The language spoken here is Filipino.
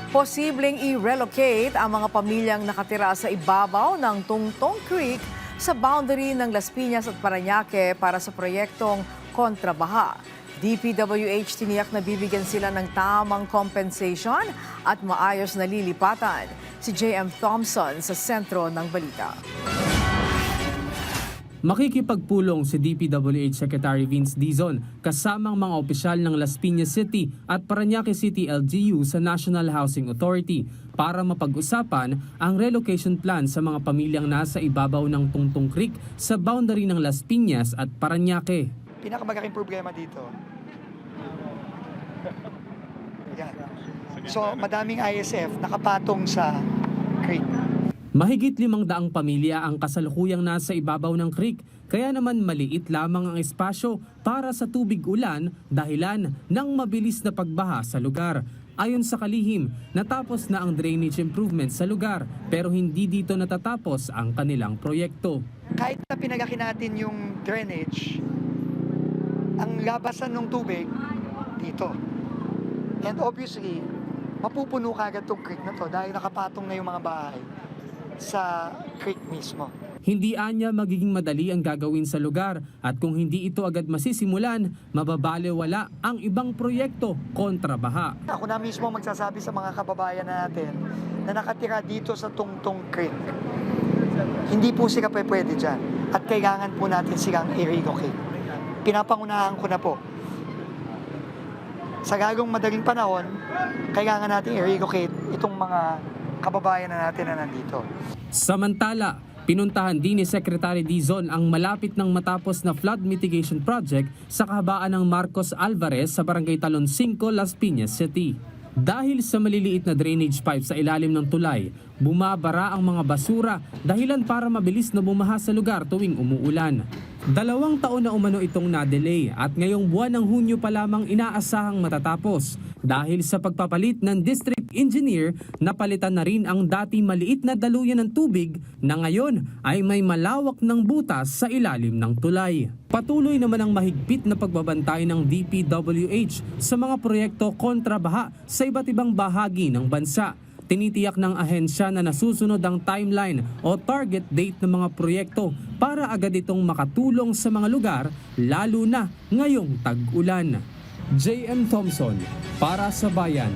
Posibleng i-relocate ang mga pamilyang nakatira sa ibabaw ng Tungtong Creek sa boundary ng Las Piñas at Parañaque para sa proyektong kontrabaha. DPWH tiniyak na bibigyan sila ng tamang compensation at maayos na lilipatan. Si J.M. Thompson sa sentro ng balita. Makikipagpulong si DPWH Secretary Vince Dizon kasamang mga opisyal ng Las Piñas City at Parañaque City LGU sa National Housing Authority para mapag-usapan ang relocation plan sa mga pamilyang nasa ibabaw ng Tungtong Creek sa boundary ng Las Piñas at Parañaque. Pinakamalaking problema dito. Yan. So madaming ISF nakapatong sa creek. Mahigit 500 pamilya ang kasalukuyang nasa ibabaw ng creek, kaya naman maliit lamang ang espasyo para sa tubig ulan dahilan ng mabilis na pagbaha sa lugar. Ayon sa kalihim, natapos na ang drainage improvement sa lugar pero hindi dito natatapos ang kanilang proyekto. Kahit na pinagaki natin yung drainage, ang labasan ng tubig dito. And obviously, mapupuno kagad itong creek na to dahil nakapatong na yung mga bahay sa creek mismo. Hindi anya magiging madali ang gagawin sa lugar at kung hindi ito agad masisimulan, mababalewala ang ibang proyekto kontra baha. Ako na mismo magsasabi sa mga kababayan natin na nakatira dito sa Tungtong Creek. Hindi po sila pwede dyan at kailangan po natin silang i-relocate. Pinapangunahan ko na po. Sa lalong madaling panahon, kailangan natin i-relocate itong mga kababayan na natin na nandito. Samantala, pinuntahan din ni Secretary Dizon ang malapit ng matapos na flood mitigation project sa kahabaan ng Marcos Alvarez sa Barangay Talon 5, Las Piñas City. Dahil sa maliliit na drainage pipe sa ilalim ng tulay, bumabara ang mga basura dahilan para mabilis na bumaha sa lugar tuwing umuulan. 2 taon na umano itong na-delay at ngayong buwan ng Hunyo pa lamang inaasahang matatapos. Dahil sa pagpapalit ng district engineer, napalitan na rin ang dati maliit na daluyan ng tubig na ngayon ay may malawak ng butas sa ilalim ng tulay. Patuloy naman ang mahigpit na pagbabantay ng DPWH sa mga proyekto kontra baha sa iba't ibang bahagi ng bansa. Tinitiyak ng ahensya na nasusunod ang timeline o target date ng mga proyekto para agad itong makatulong sa mga lugar lalo na ngayong tag-ulan. J.M. Thompson para sa Bayan.